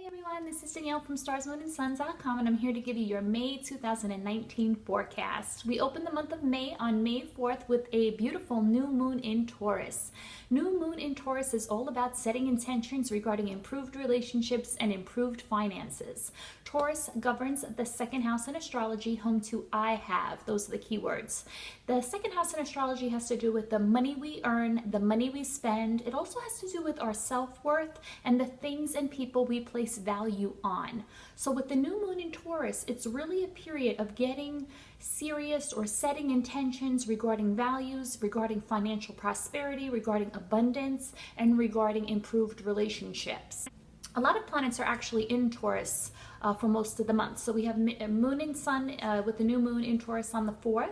Hey everyone, this is Danielle from StarsMoonandSuns.com, and I'm here to give you your May 2019 forecast. We open the month of May on May 4th with a beautiful new moon in Taurus. New moon in Taurus is all about setting intentions regarding improved relationships and improved finances. Taurus governs the second house in astrology, home to I have. Those are the key words. The second house in astrology has to do with the money we earn, the money we spend. It also has to do with our self-worth and the things and people we place value on. So with the new moon in Taurus, it's really a period of getting serious or setting intentions regarding values, regarding financial prosperity, regarding abundance, and regarding improved relationships. A lot of planets are actually in Taurus for most of the month. So we have moon and sun with the new moon in Taurus on the 4th.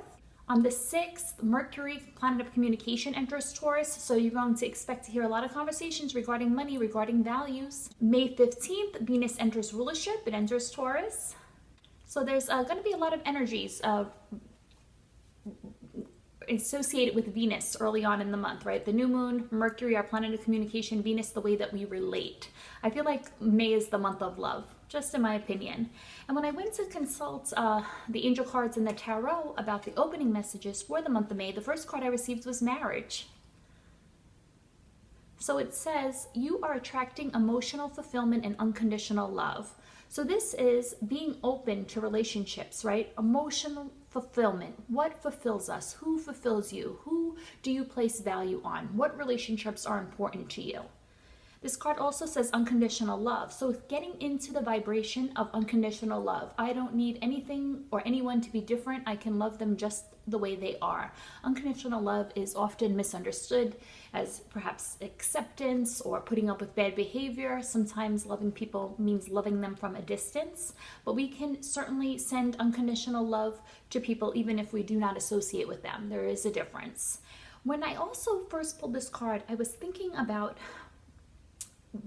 On the 6th, Mercury, planet of communication, enters Taurus, so you're going to expect to hear a lot of conversations regarding money, regarding values. May 15th, Venus enters rulership, it enters Taurus. So there's going to be a lot of energies associated with Venus early on in the month, right? The new moon, Mercury, our planet of communication, Venus, the way that we relate. I feel like May is the month of love, just in my opinion. And when I went to consult the angel cards and the tarot about the opening messages for the month of May, the first card I received was marriage. So it says, you are attracting emotional fulfillment and unconditional love. So this is being open to relationships, right? Emotional fulfillment. What fulfills us? Who fulfills you? Who do you place value on? What relationships are important to you? This card also says unconditional love. So getting into the vibration of unconditional love. I don't need anything or anyone to be different. I can love them just the way they are. Unconditional love is often misunderstood as perhaps acceptance or putting up with bad behavior. Sometimes loving people means loving them from a distance, but we can certainly send unconditional love to people even if we do not associate with them. There is a difference. When I also first pulled this card, I was thinking about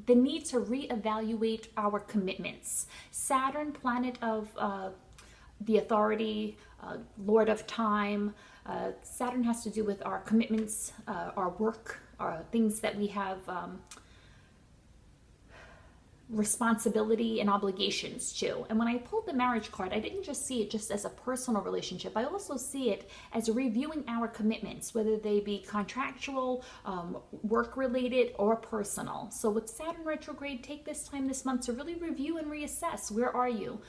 the need to reevaluate our commitments. Saturn, planet of the authority, Lord of time. Saturn has to do with our commitments, our work, things that we have responsibility and obligations to. And when I pulled the marriage card, I didn't just see it just as a personal relationship. I also see it as reviewing our commitments, whether they be contractual, work-related, or personal. So with Saturn retrograde, take this time this month to really review and reassess. Where are you?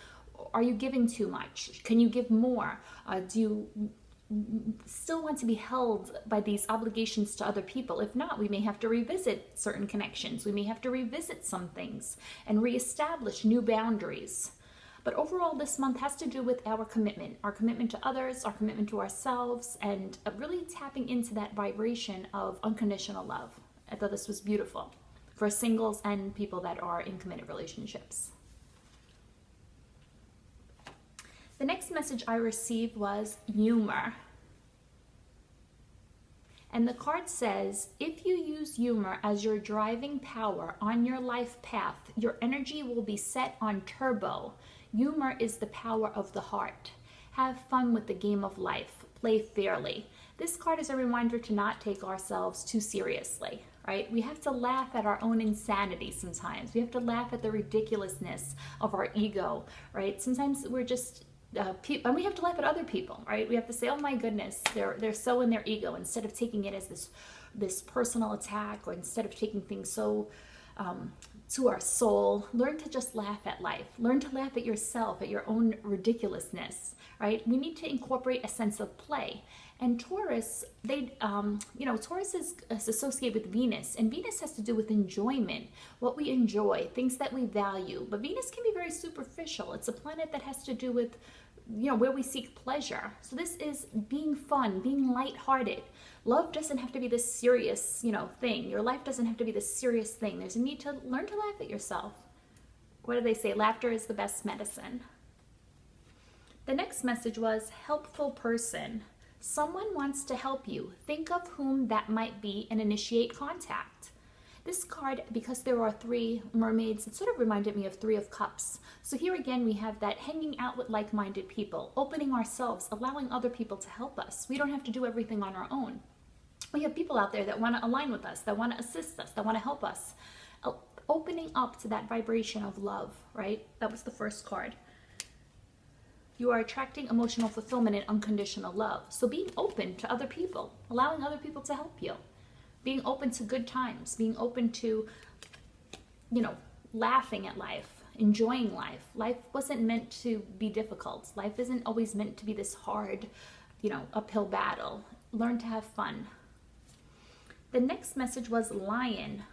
Are you giving too much? Can you give more? Do you still want to be held by these obligations to other people? If not, we may have to revisit certain connections. We may have to revisit some things and reestablish new boundaries. But overall, this month has to do with our commitment to others, our commitment to ourselves, and really tapping into that vibration of unconditional love. I thought this was beautiful for singles and people that are in committed relationships. The next message I received was humor. And the card says, if you use humor as your driving power on your life path, your energy will be set on turbo. Humor is the power of the heart. Have fun with the game of life. Play fairly. This card is a reminder to not take ourselves too seriously, right? We have to laugh at our own insanity sometimes. We have to laugh at the ridiculousness of our ego, right? Sometimes we're just and we have to laugh at other people, right? We have to say, oh my goodness, they're so in their ego, instead of taking it as this personal attack, or instead of taking things so to our soul. Learn to just laugh at life. Learn to laugh at yourself, at your own ridiculousness, right? We need to incorporate a sense of play. And Taurus, Taurus is associated with Venus, and Venus has to do with enjoyment, what we enjoy, things that we value. But Venus can be very superficial. It's a planet that has to do with, where we seek pleasure. So this is being fun, being lighthearted. Love doesn't have to be this serious, thing. Your life doesn't have to be this serious thing. There's a need to learn to laugh at yourself. What do they say? Laughter is the best medicine. The next message was helpful person. Someone wants to help you. Think of whom that might be and initiate contact. This card, because there are 3 mermaids, it sort of reminded me of 3 of Cups. So here again, we have that hanging out with like-minded people, opening ourselves, allowing other people to help us. We don't have to do everything on our own. We have people out there that want to align with us, that want to assist us, that want to help us. opening up to that vibration of love, right? That was the first card. You are attracting emotional fulfillment and unconditional love. So being open to other people, allowing other people to help you, being open to good times, being open to, laughing at life, enjoying life. Life wasn't meant to be difficult. Life isn't always meant to be this hard, uphill battle. Learn to have fun. The next message was Lion.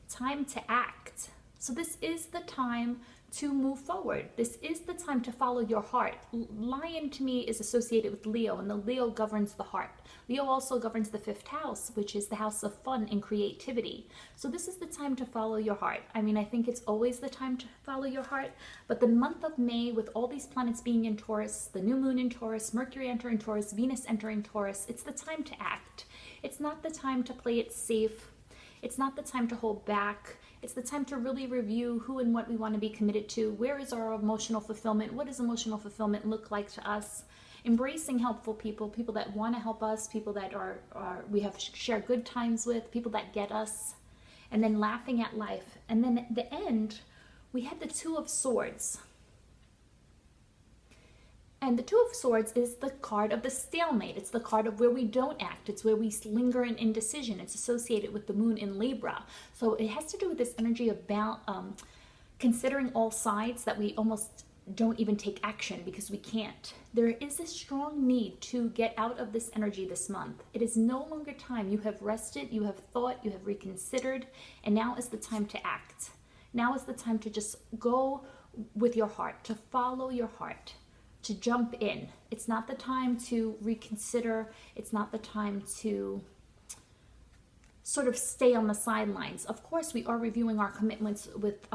Time to act. So this is the time to move forward. This is the time to follow your heart. Lion to me is associated with Leo, and the Leo governs the heart. Leo also governs the 5th house, which is the house of fun and creativity. So this is the time to follow your heart. I mean, I think it's always the time to follow your heart, but the month of May, with all these planets being in Taurus, the new moon in Taurus, Mercury entering Taurus, Venus entering Taurus, it's the time to act. It's not the time to play it safe. It's not the time to hold back. It's the time to really review who and what we want to be committed to. Where is our emotional fulfillment? What does emotional fulfillment look like to us? Embracing helpful people, people that want to help us, people that we have share good times with, people that get us, and then laughing at life. And then at the end, we had the Two of Swords. And the Two of Swords is the card of the stalemate. It's the card of where we don't act. It's where we linger in indecision. It's associated with the moon in Libra. So it has to do with this energy of considering all sides, that we almost don't even take action because we can't. There is a strong need to get out of this energy this month. It is no longer time. You have rested, you have thought, you have reconsidered, and now is the time to act. Now is the time to just go with your heart, to follow your heart, to jump in. It's not the time to reconsider. It's not the time to sort of stay on the sidelines. Of course, we are reviewing our commitments with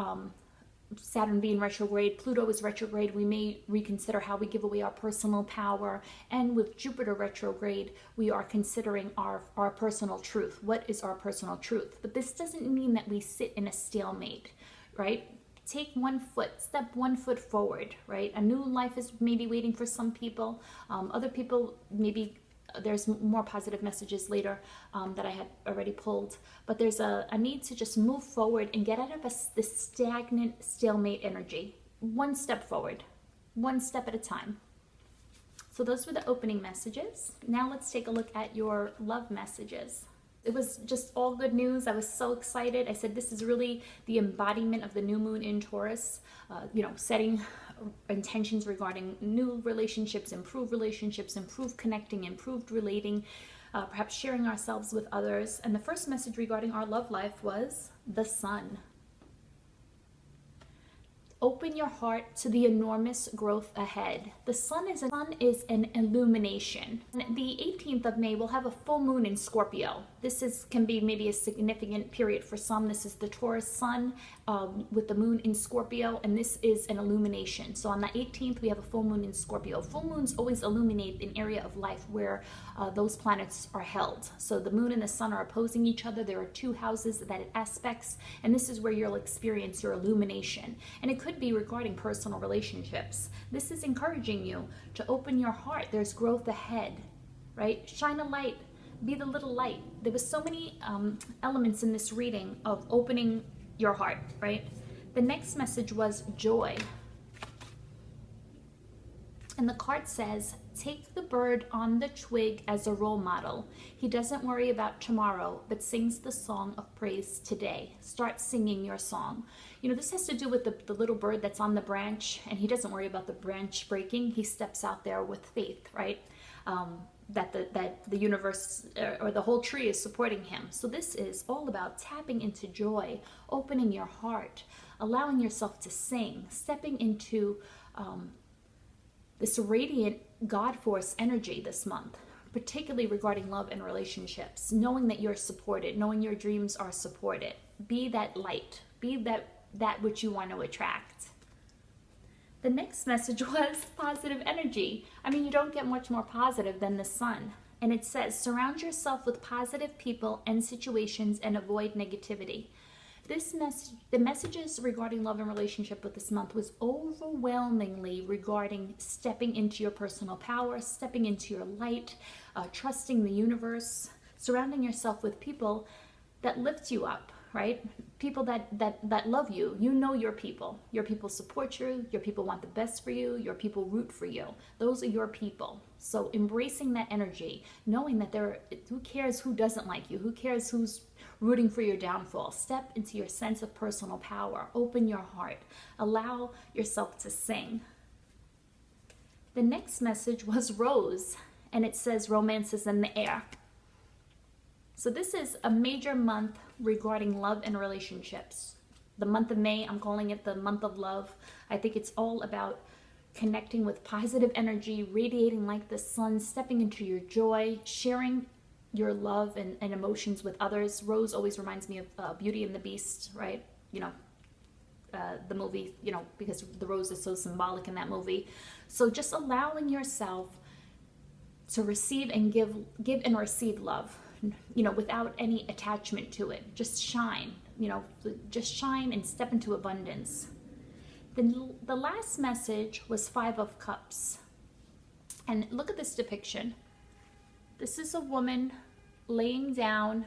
Saturn being retrograde, Pluto is retrograde. We may reconsider how we give away our personal power. And with Jupiter retrograde, we are considering our personal truth. What is our personal truth? But this doesn't mean that we sit in a stalemate, right? Take step one foot forward, right? A new life is maybe waiting for some people. Other people, maybe there's more positive messages later that I had already pulled. But there's a need to just move forward and get out of this stagnant stalemate energy. One step forward, one step at a time. So those were the opening messages. Now let's take a look at your love messages. It was just all good news. I was so excited. I said this is really the embodiment of the new moon in Taurus, setting intentions regarding new relationships, improved connecting, improved relating, perhaps sharing ourselves with others. And the first message regarding our love life was the Sun. Open your heart to the enormous growth ahead. The sun is an illumination. And the 18th of May, we'll have a full moon in Scorpio. This can be maybe a significant period for some. This is the Taurus sun with the moon in Scorpio, and this is an illumination. So on the 18th, we have a full moon in Scorpio. Full moons always illuminate an area of life where those planets are held. So the moon and the sun are opposing each other. There are two houses that it aspects, and this is where you'll experience your illumination. And it could be regarding personal relationships. This is encouraging you to open your heart. There's growth ahead, right? Shine a light. Be the little light. There was so many elements in this reading of opening your heart, right? The next message was joy. And the card says, take the bird on the twig as a role model. He doesn't worry about tomorrow, but sings the song of praise today. Start singing your song. This has to do with the little bird that's on the branch, and he doesn't worry about the branch breaking. He steps out there with faith, right? That the universe or the whole tree is supporting him. So this is all about tapping into joy, opening your heart, allowing yourself to sing, stepping into this radiant God force energy this month, particularly regarding love and relationships, knowing that you're supported, knowing your dreams are supported. Be that light, be that which you want to attract. The next message was positive energy. I mean, you don't get much more positive than the sun. And it says, surround yourself with positive people and situations and avoid negativity. The messages regarding love and relationship with this month was overwhelmingly regarding stepping into your personal power, stepping into your light, trusting the universe, surrounding yourself with people that lift you up, right? People that love you. You know your people. Your people support you. Your people want the best for you. Your people root for you. Those are your people. So embracing that energy, knowing that who cares who doesn't like you? Who cares who's rooting for your downfall? Step into your sense of personal power. Open your heart. Allow yourself to sing. The next message was Rose, and it says romance is in the air. So this is a major month regarding love and relationships. The month of May, I'm calling it the month of love. I think it's all about connecting with positive energy, radiating like the sun, stepping into your joy, sharing your love and emotions with others. Rose always reminds me of Beauty and the Beast, right? The movie, because the rose is so symbolic in that movie. So just allowing yourself to receive and give and receive love, without any attachment to it. Just shine, just shine and step into abundance. The last message was Five of Cups. And look at this depiction. This is a woman laying down,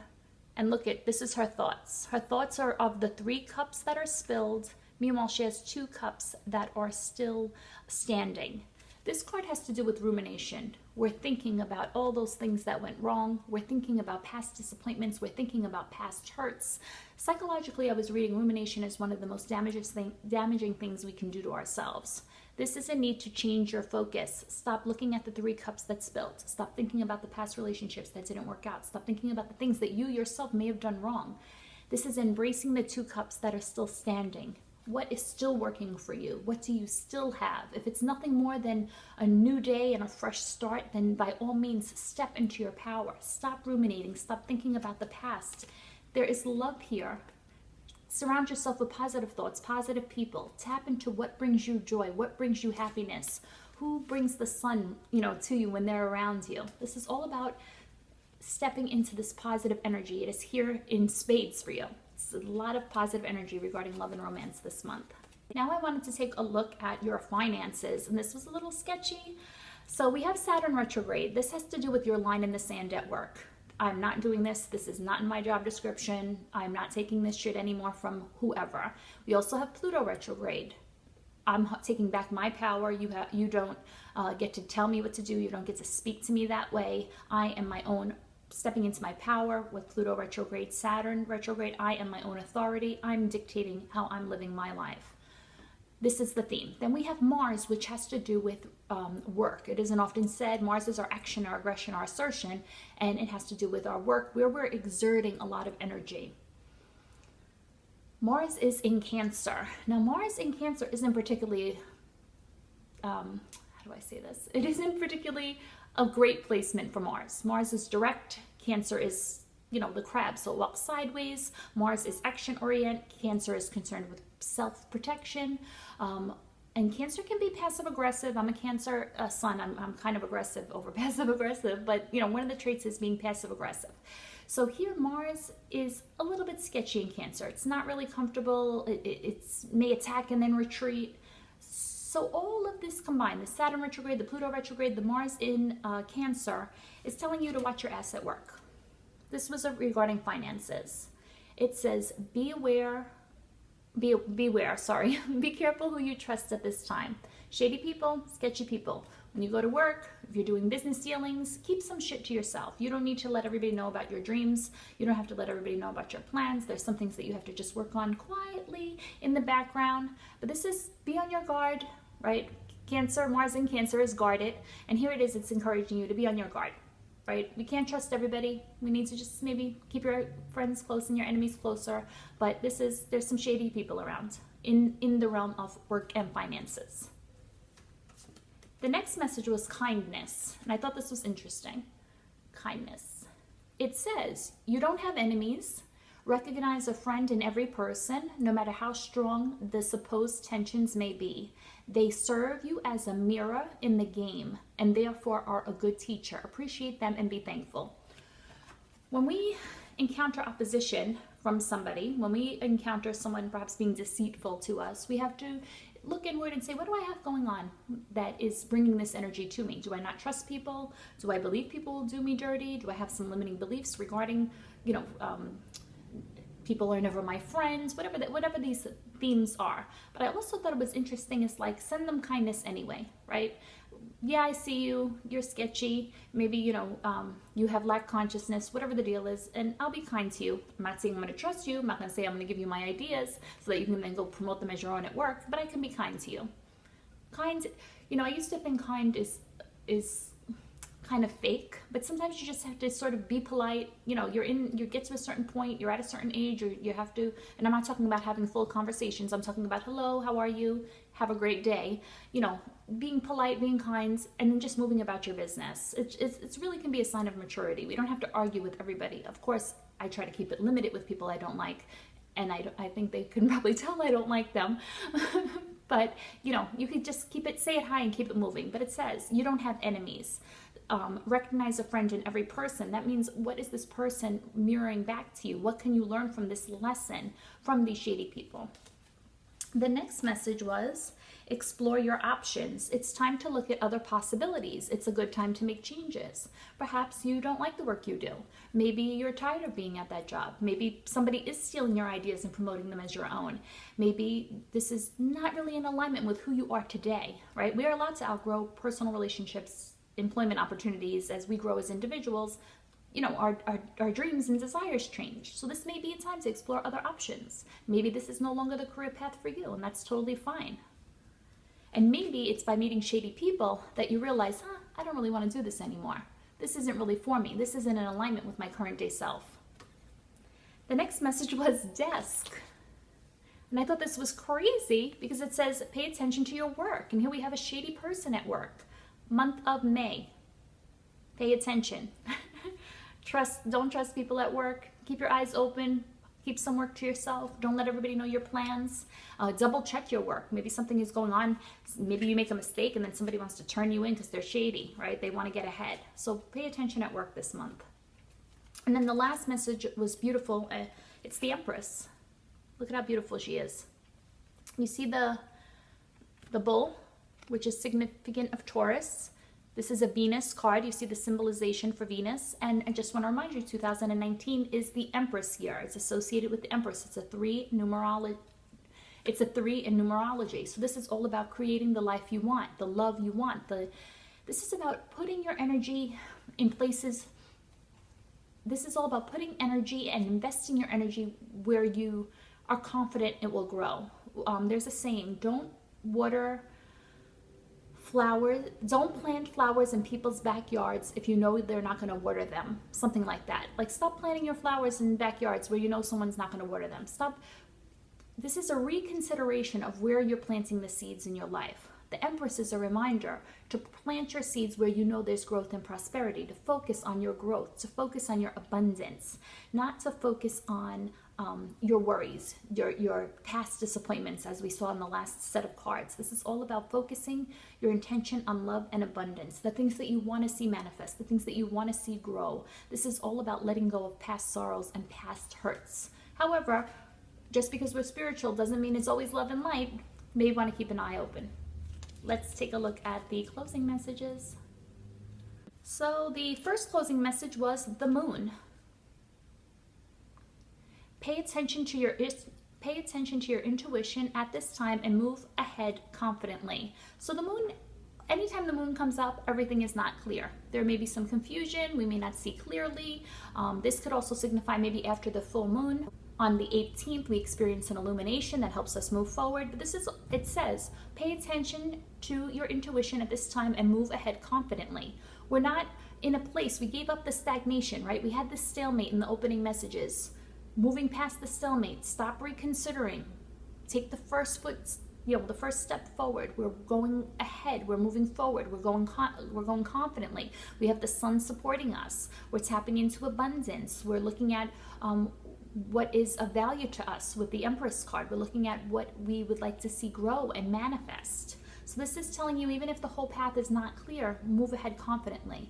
and this is her thoughts. Her thoughts are of the 3 cups that are spilled. Meanwhile, she has 2 cups that are still standing. This card has to do with rumination. We're thinking about all those things that went wrong. We're thinking about past disappointments. We're thinking about past hurts. Psychologically, I was reading rumination is one of the most damaging things we can do to ourselves. This is a need to change your focus. Stop looking at the 3 cups that spilled. Stop thinking about the past relationships that didn't work out. Stop thinking about the things that you yourself may have done wrong. This is embracing the 2 cups that are still standing. What is still working for you? What do you still have? If it's nothing more than a new day and a fresh start, then by all means, step into your power. Stop ruminating. Stop thinking about the past. There is love here. Surround yourself with positive thoughts, positive people. Tap into what brings you joy, what brings you happiness, who brings the sun, to you when they're around you. This is all about stepping into this positive energy. It is here in spades for you. It's a lot of positive energy regarding love and romance this month. Now I wanted to take a look at your finances, and this was a little sketchy. So we have Saturn retrograde. This has to do with your line in the sand at work. I'm not doing this. This is not in my job description. I'm not taking this shit anymore from whoever. We also have Pluto retrograde. I'm taking back my power. You don't get to tell me what to do. You don't get to speak to me that way. I am my own, stepping into my power with Pluto retrograde, Saturn retrograde. I am my own authority. I'm dictating how I'm living my life. This is the theme. Then we have Mars, which has to do with work. It isn't often said. Mars is our action, our aggression, our assertion, and it has to do with our work, where we're exerting a lot of energy. Mars is in Cancer. Now, Mars in Cancer isn't particularly, how do I say this? It isn't particularly a great placement for Mars. Mars is direct. Cancer is, the crab, so it walks sideways. Mars is action-oriented. Cancer is concerned with self-protection. And Cancer can be passive-aggressive. I'm a Cancer sun. I'm kind of aggressive over passive-aggressive, but, one of the traits is being passive-aggressive. So here Mars is a little bit sketchy in Cancer. It's not really comfortable. It may attack and then retreat. So all of this combined, the Saturn retrograde, the Pluto retrograde, the Mars in Cancer, is telling you to watch your ass at work. This was regarding finances. It says, beware, be careful who you trust at this time. Shady people, sketchy people. When you go to work, if you're doing business dealings, keep some shit to yourself. You don't need to let everybody know about your dreams. You don't have to let everybody know about your plans. There's some things that you have to just work on quietly in the background. But this is, be on your guard, right? Cancer, Mars in Cancer is guarded. And here it is, it's encouraging you to be on your guard, right? We can't trust everybody. We need to just maybe keep your friends close and your enemies closer. But there's some shady people around in the realm of work and finances. The next message was kindness, and I thought this was interesting. Kindness. It says, you don't have enemies. Recognize a friend in every person, no matter how strong the supposed tensions may be. They serve you as a mirror in the game, and therefore are a good teacher. Appreciate them and be thankful. When we encounter opposition from somebody, when we encounter someone perhaps being deceitful to us, we have to look inward and say, what do I have going on that is bringing this energy to me? Do I not trust people? Do I believe people will do me dirty? Do I have some limiting beliefs regarding, people are never my friends, whatever these themes are. But I also thought it was interesting is like, send them kindness anyway, right? Yeah, I see you, you're sketchy, maybe, you have lack consciousness, whatever the deal is, and I'll be kind to you. I'm not saying I'm going to trust you. I'm not going to say I'm going to give you my ideas so that you can then go promote them as your own at work, but I can be kind to you. Kind, I used to think kind is kind of fake, but sometimes you just have to sort of be polite. You get to a certain point, you're at a certain age, or you have to, and I'm not talking about having full conversations. I'm talking about, hello, how are you? Have a great day. Being polite, being kind, and then just moving about your business. It's really can be a sign of maturity. We don't have to argue with everybody. Of course, I try to keep it limited with people I don't like, and I think they can probably tell I don't like them. But, you could just say it high and keep it moving. But it says you don't have enemies. Recognize a friend in every person. That means, what is this person mirroring back to you? What can you learn from this lesson from these shady people? The next message was, explore your options. It's time to look at other possibilities. It's a good time to make changes. Perhaps you don't like the work you do. Maybe you're tired of being at that job. Maybe somebody is stealing your ideas and promoting them as your own. Maybe this is not really in alignment with who you are today, right? We are allowed to outgrow personal relationships, employment opportunities as we grow as individuals. Our dreams and desires change. So this may be a time to explore other options. Maybe this is no longer the career path for you, and that's totally fine. And maybe it's by meeting shady people that you realize, I don't really want to do this anymore. This isn't really for me. This isn't in alignment with my current day self. The next message was desk. And I thought this was crazy because it says, pay attention to your work. And here we have a shady person at work. Month of May. Pay attention. Don't trust people at work. Keep your eyes open. Keep some work to yourself. Don't let everybody know your plans. Double check your work. Maybe something is going on. Maybe you make a mistake and then somebody wants to turn you in because they're shady, right? They want to get ahead. So pay attention at work this month. And then the last message was beautiful. It's the Empress. Look at how beautiful she is. You see the bull, which is significant of Taurus. This is a Venus card. You see the symbolization for Venus. And I just want to remind you, 2019 is the Empress year. It's associated with the Empress. It's a 3 numerology. It's a 3 in numerology. So this is all about creating the life you want, the love you want. This is about putting your energy in places. This is all about putting energy and investing your energy where you are confident it will grow. There's a saying, don't plant flowers in people's backyards if you know they're not going to water them. Something like that. Like, stop planting your flowers in backyards where you know someone's not going to water them. Stop. This is a reconsideration of where you're planting the seeds in your life. The Empress is a reminder to plant your seeds where you know there's growth and prosperity, to focus on your growth, to focus on your abundance, not to focus on your worries, your past disappointments, as we saw in the last set of cards. This is all about focusing your intention on love and abundance, the things that you want to see manifest, the things that you want to see grow. This is all about letting go of past sorrows and past hurts. However, just because we're spiritual doesn't mean it's always love and light. Maybe want to keep an eye open. Let's take a look at the closing messages. So the first closing message was the moon. Pay attention to your intuition at this time and move ahead confidently. So the moon, anytime the moon comes up, everything is not clear. There may be some confusion. We may not see clearly. This could also signify maybe after the full moon. On the 18th, we experience an illumination that helps us move forward. But it says, pay attention to your intuition at this time and move ahead confidently. We're not in a place, we gave up the stagnation, right? We had this stalemate in the opening messages. Moving past the stalemate, stop reconsidering. Take the first the first step forward. We're going ahead. We're moving forward. We're going confidently. We have the sun supporting us. We're tapping into abundance. We're looking at what is of value to us with the Empress card. We're looking at what we would like to see grow and manifest. So this is telling you, even if the whole path is not clear, move ahead confidently.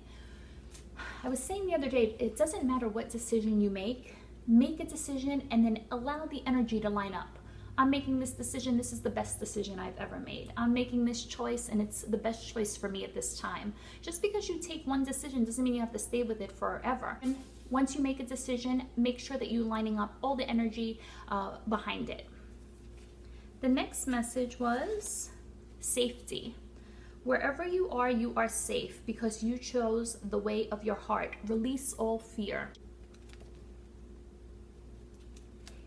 I was saying the other day, it doesn't matter what decision you make a decision and then allow the energy to line up. I'm making this decision. This is the best decision I've ever made. I'm making this choice and it's the best choice for me at this time. Just because you take one decision doesn't mean you have to stay with it forever. And Once you make a decision, make sure that you're lining up all the energy behind it. The next message was safety. Wherever you are safe because you chose the way of your heart. Release all fear.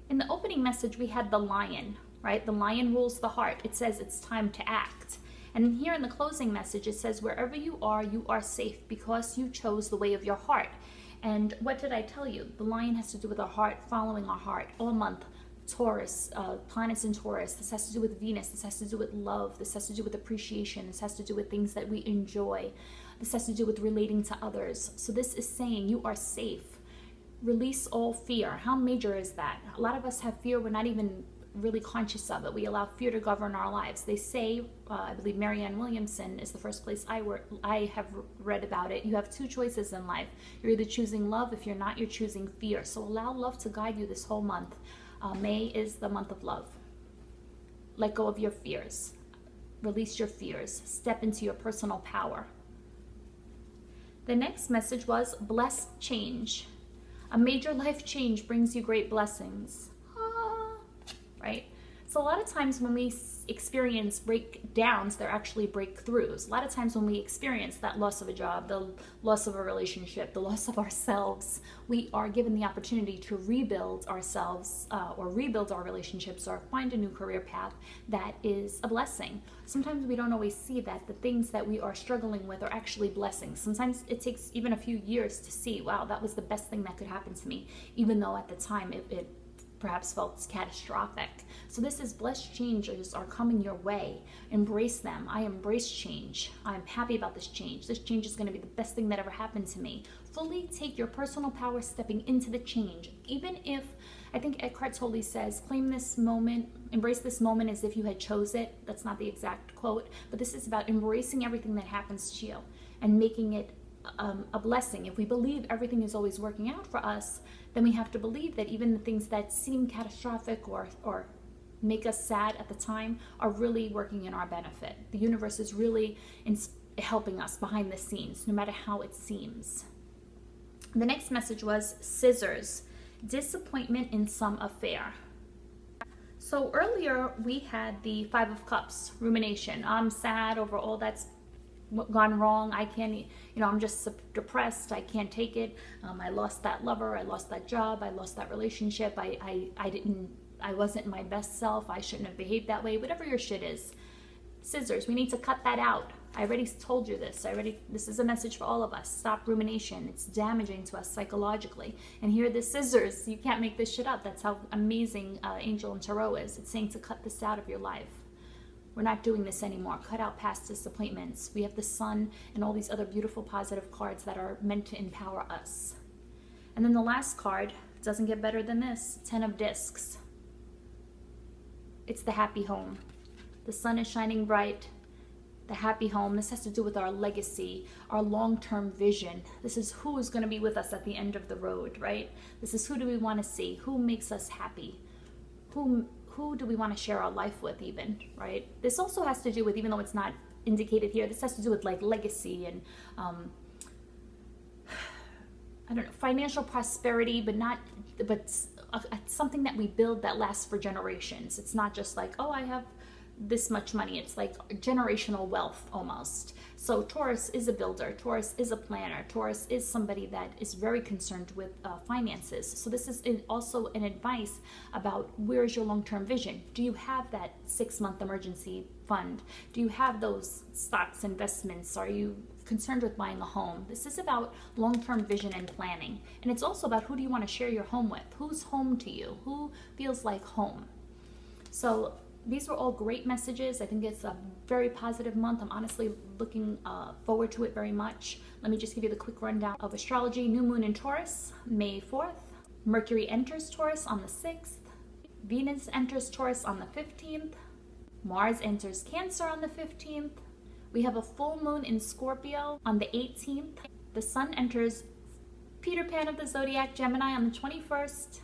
In the opening message, we had the lion, right? The lion rules the heart. It says it's time to act. And here in the closing message, it says, wherever you are safe because you chose the way of your heart. And what did I tell you? The lion has to do with our heart, following our heart all month. Taurus, planets in Taurus. This has to do with Venus. This has to do with love. This has to do with appreciation. This has to do with things that we enjoy. This has to do with relating to others. So this is saying you are safe. Release all fear. How major is that? A lot of us have fear. We're not even really conscious of it. We allow fear to govern our lives. They say, I believe Marianne Williamson is the first place I have read about it. You have two choices in life. You're either choosing love. If you're not, you're choosing fear. So allow love to guide you this whole month. May is the month of love. Let go of your fears. Release your fears. Step into your personal power. The next message was blessed change. A major life change brings you great blessings. Right? So a lot of times when we experience breakdowns, they're actually breakthroughs. A lot of times when we experience that loss of a job, the loss of a relationship, the loss of ourselves, we are given the opportunity to rebuild ourselves or rebuild our relationships or find a new career path that is a blessing. Sometimes we don't always see that the things that we are struggling with are actually blessings. Sometimes it takes even a few years to see, wow, that was the best thing that could happen to me, even though at the time it perhaps felt catastrophic. So this is blessed changes are coming your way. Embrace them. I embrace change. I'm happy about this change. This change is going to be the best thing that ever happened to me. Fully take your personal power stepping into the change. Even if, I think Eckhart Tolle says, claim this moment, embrace this moment as if you had chose it. That's not the exact quote, but this is about embracing everything that happens to you and making it a blessing. If we believe everything is always working out for us, then we have to believe that even the things that seem catastrophic or make us sad at the time are really working in our benefit. The universe is really helping us behind the scenes, no matter how it seems. The next message was scissors, disappointment in some affair. So earlier we had the Five of Cups, rumination. I'm sad over all that's gone wrong. I can't, I'm just depressed. I can't take it. I lost that lover. I lost that job. I lost that relationship. I wasn't my best self. I shouldn't have behaved that way. Whatever your shit is. Scissors. We need to cut that out. I already told you this. This is a message for all of us. Stop rumination. It's damaging to us psychologically. And here are the scissors. You can't make this shit up. That's how amazing Angel and Tarot is. It's saying to cut this out of your life. We're not doing this anymore. Cut out past disappointments. We have the sun and all these other beautiful positive cards that are meant to empower us. And then the last card doesn't get better than this. 10 of Discs. It's the happy home. The sun is shining bright. The happy home. This has to do with our legacy, our long-term vision. This is who is going to be with us at the end of the road, right? This is who do we want to see? Who makes us happy? Who do we want to share our life with even, right? This also has to do with, even though it's not indicated here, this has to do with like legacy and, I don't know, financial prosperity, but something that we build that lasts for generations. It's not just like, oh, I have this much money. It's like generational wealth almost. So Taurus is a builder. Taurus is a planner. Taurus is somebody that is very concerned with finances. So this is also an advice about where is your long-term vision. Do you have that 6-month emergency fund? Do you have those stocks, investments? Are you concerned with buying a home? This is about long-term vision and planning. And it's also about who do you want to share your home with? Who's home to you? Who feels like home? So these were all great messages. I think it's a very positive month. I'm honestly looking forward to it very much. Let me just give you the quick rundown of astrology. New moon in Taurus, May 4th. Mercury enters Taurus on the 6th. Venus enters Taurus on the 15th. Mars enters Cancer on the 15th. We have a full moon in Scorpio on the 18th. The sun enters Peter Pan of the Zodiac, Gemini, on the 21st.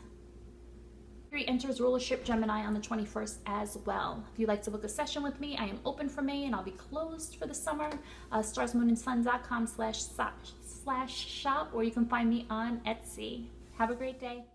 Mercury enters rulership Gemini on the 21st as well. If you'd like to book a session with me, I am open for May and I'll be closed for the summer. Starsmoonandsun.com/shop. etsy.com/shop, or you can find me on Etsy. Have a great day.